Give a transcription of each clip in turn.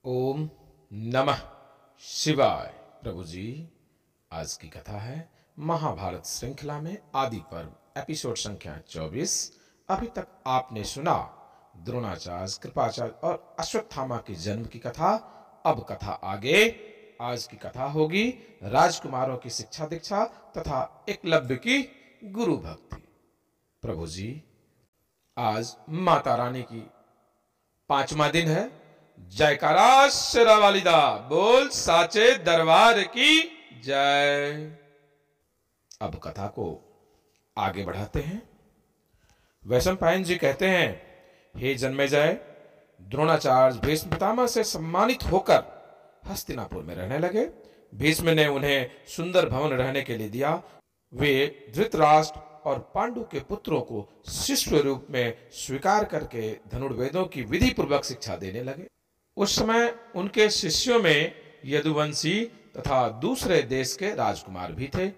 ओम नमः शिवाय। प्रभु जी, आज की कथा है महाभारत श्रृंखला में आदि पर्व एपिसोड संख्या 24। अभी तक आपने सुना द्रोणाचार्य, कृपाचार्य और अश्वत्थामा के जन्म की कथा। अब कथा आगे। आज की कथा होगी राजकुमारों की शिक्षा दीक्षा तथा एकलव्य की गुरु भक्ति। प्रभु जी, आज माता रानी की 5वां दिन है। जयकारा शेरा वालिदा, बोल साचे दरबार की जय। अब कथा को आगे बढ़ाते हैं। वैशंपायन जी कहते हैं, हे जन्मेजय, द्रोणाचार्य भीष्म पितामह से सम्मानित होकर हस्तिनापुर में रहने लगे। भीष्म ने उन्हें सुंदर भवन रहने के लिए दिया। वे धृतराष्ट्र और पांडु के पुत्रों को शिष्य रूप में स्वीकार करके धनुर्वेदों की विधि पूर्वक शिक्षा देने लगे। उस समय उनके शिष्यों में यदुवंशी तथा दूसरे देश के राजकुमार भी थे।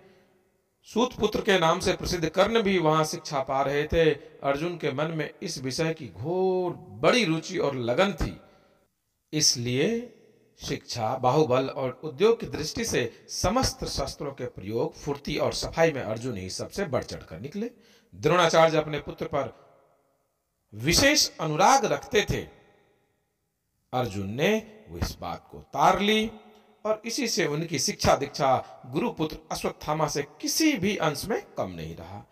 सूतपुत्र के नाम से प्रसिद्ध कर्ण भी वहां शिक्षा पा रहे थे। अर्जुन के मन में इस विषय की घोर बड़ी रुचि और लगन थी। इसलिए शिक्षा, बाहुबल और उद्योग की दृष्टि से समस्त शस्त्रों के प्रयोग, फुर्ती और सफाई में अर्जुन ही सबसे बढ़ चढ़कर निकले। द्रोणाचार्य अपने पुत्र पर विशेष अनुराग रखते थे। अर्जुन ने वो इस बात को तार ली और इसी से उनकी शिक्षा दीक्षा गुरुपुत्र अश्वत्थामा से किसी भी अंश में कम नहीं रहा।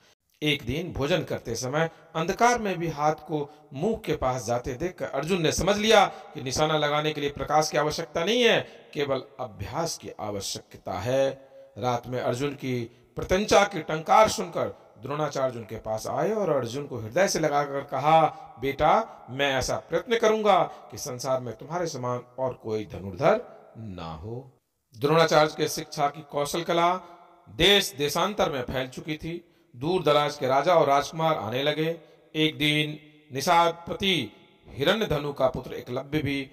एक दिन भोजन करते समय अंधकार में भी हाथ को मुंह के पास जाते देखकर अर्जुन ने समझ लिया कि निशाना लगाने के लिए प्रकाश की आवश्यकता नहीं है, केवल अभ्यास की आवश्यकता है। रात में अर्जुन की प्रत्यंचा की टंकार सुनकर द्रोणाचार्य उनके पास आए और अर्जुन को हृदय से लगाकर कहा, बेटा, मैं ऐसा प्रयत्न करूंगा कि संसार में तुम्हारे समान और कोई धनुर्धर ना हो। द्रोणाचार्य के शिक्षा की कौशल कला देश देशांतर में फैल चुकी थी। दूर दराज के राजा और राजकुमार आने लगे। एक दिन निषादपति हिरण्यधनु का पुत्र एकलव्य भी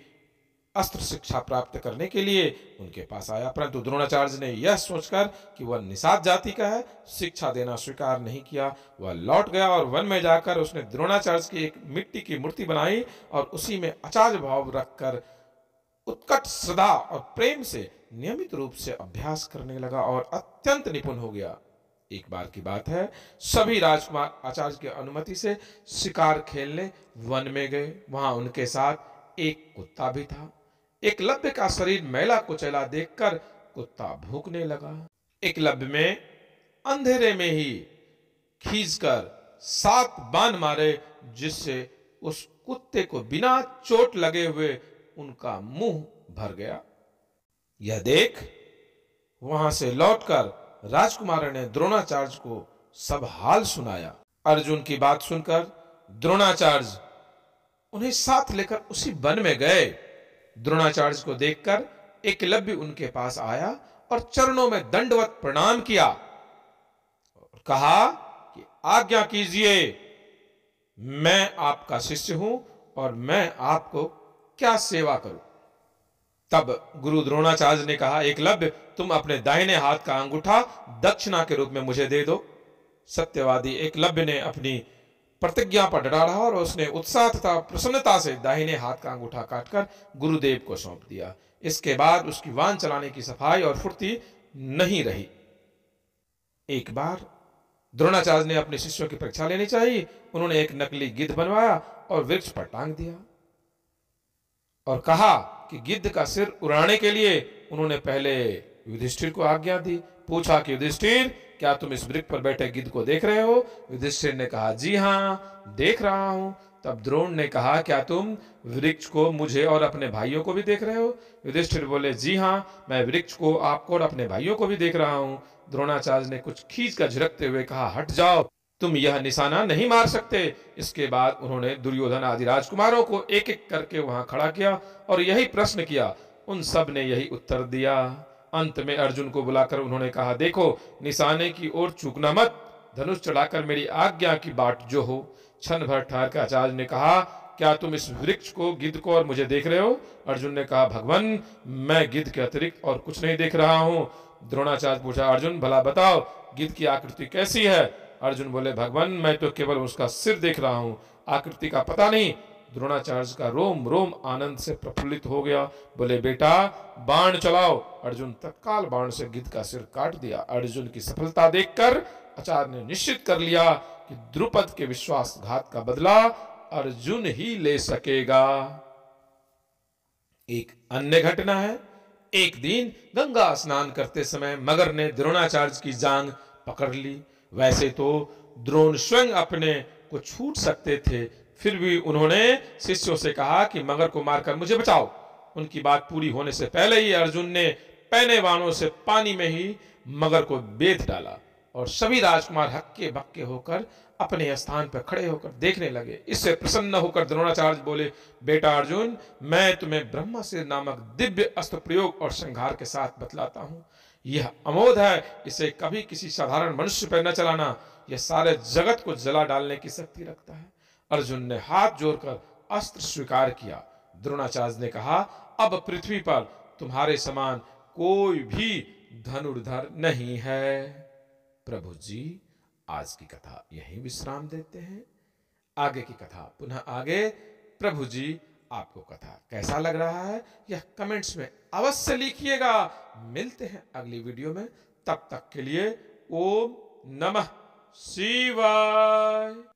अस्त्र शिक्षा प्राप्त करने के लिए उनके पास आया, परंतु द्रोणाचार्य ने यह सोचकर कि वह निषाद जाति का है, शिक्षा देना स्वीकार नहीं किया। वह लौट गया और वन में जाकर उसने द्रोणाचार्य की एक मिट्टी की मूर्ति बनाई और उसी में आचार्य भाव रखकर उत्कट श्रद्धा और प्रेम से नियमित रूप से अभ्यास करने लगा और अत्यंत निपुण हो गया। एक बार की बात है, सभी राजकुमार आचार्य की अनुमति से शिकार खेलने वन में गए। वहां उनके साथ एक कुत्ता भी था। एकलव्य का शरीर मैला कुचैला देखकर कुत्ता भूखने लगा। एकलव्य में अंधेरे में ही खींचकर 7 बाण मारे, जिससे उस कुत्ते को बिना चोट लगे हुए उनका मुंह भर गया। यह देख वहां से लौटकर राजकुमार ने द्रोणाचार्य को सब हाल सुनाया। अर्जुन की बात सुनकर द्रोणाचार्य उन्हें साथ लेकर उसी वन में गए। द्रोणाचार्य को देखकर एकलव्य उनके पास आया और चरणों में दंडवत प्रणाम किया और कहा कि आज्ञा कीजिए, मैं आपका शिष्य हूं और मैं आपको क्या सेवा करूं। तब गुरु द्रोणाचार्य ने कहा, एकलव्य, तुम अपने दाहिने हाथ का अंगूठा दक्षिणा के रूप में मुझे दे दो। सत्यवादी एकलव्य ने अपनी प्रतिज्ञा पर डटा रहा और उसने उत्साह तथा प्रसन्नता से दाहिने हाथ का अंगूठा काटकर गुरुदेव को सौंप दिया। इसके बाद उसकी वाहन चलाने की सफाई और फुर्ती नहीं रही। एक बार द्रोणाचार्य ने अपने शिष्यों की परीक्षा लेनी चाहिए। उन्होंने एक नकली गिद्ध बनवाया और वृक्ष पर टांग दिया और कहा कि गिद्ध का सिर उड़ाने के लिए उन्होंने पहले युधिष्ठिर को आज्ञा दी। पूछा कि युधिष्ठिर, क्या तुम इस वृक्ष पर बैठे गिद्ध को देख रहे हो? युधिष्ठिर ने कहा, जी हाँ, देख रहा हूं। तब द्रोण ने कहा, क्या तुम वृक्ष को, मुझे और अपने भाइयों को भी देख रहे हो? युधिष्ठिर बोले, जी हाँ, मैं वृक्ष को, आपको और अपने भाइयों को भी देख रहा हूं। द्रोणाचार्य ने कुछ खींच कर झिड़कते हुए कहा, हट जाओ, तुम यह निशाना नहीं मार सकते। इसके बाद उन्होंने दुर्योधन आदि राजकुमारों को एक एक करके वहां खड़ा किया और यही प्रश्न किया। उन सब ने यही उत्तर दिया। अंत में अर्जुन को बुलाकर उन्होंने कहा, देखो, निशाने की ओर चूकना मत, धनुष चढ़ाकर मेरी आज्ञा की बाट जो हो। क्षण भर ठहर कर आचार्य ने कहा, क्या तुम इस वृक्ष को, गिद्ध को और मुझे देख रहे हो? अर्जुन ने कहा, भगवान, मैं गिद्ध के अतिरिक्त और कुछ नहीं देख रहा हूं। द्रोणाचार्य पूछा, अर्जुन, भला बताओ, गिद्ध की आकृति कैसी है? अर्जुन बोले, भगवान, मैं तो केवल उसका सिर देख रहा हूं, आकृति का पता नहीं। द्रोणाचार्य का रोम रोम आनंद से प्रफुल्लित हो गया। बोले, बेटा बाण चलाओ। अर्जुन तत्काल बाण से गिद्ध का सिर काट दिया। अर्जुन की सफलता देखकर आचार्य ने निश्चित कर लिया कि द्रुपद के विश्वासघात का बदला अर्जुन ही ले सकेगा। एक अन्य घटना है, एक दिन गंगा स्नान करते समय मगर ने द्रोणाचार्य की जांग पकड़ ली। वैसे तो द्रोण स्वयं अपने को छूट सकते थे, फिर भी उन्होंने शिष्यों से कहा कि मगर को मारकर मुझे बचाओ। उनकी बात पूरी होने से पहले ही अर्जुन ने पैने बाणों से पानी में ही मगर को बेध डाला और सभी राजकुमार हक्के बक्के होकर अपने स्थान पर खड़े होकर देखने लगे। इससे प्रसन्न होकर द्रोणाचार्य बोले, बेटा अर्जुन, मैं तुम्हें ब्रह्मास्त्र नामक दिव्य अस्त्र प्रयोग और संहार के साथ बतलाता हूं। यह अमोघ है, इसे कभी किसी साधारण मनुष्य पर न चलाना। यह सारे जगत को जला डालने की शक्ति रखता है। अर्जुन ने हाथ जोड़कर अस्त्र स्वीकार किया। द्रोणाचार्य ने कहा, अब पृथ्वी पर तुम्हारे समान कोई भी धनुर्धर नहीं है। प्रभु जी, आज की कथा यहीं विश्राम देते हैं। आगे की कथा पुनः आगे। प्रभु जी, आपको कथा कैसा लग रहा है यह कमेंट्स में अवश्य लिखिएगा। मिलते हैं अगली वीडियो में, तब तक के लिए ओम नमः शिवाय।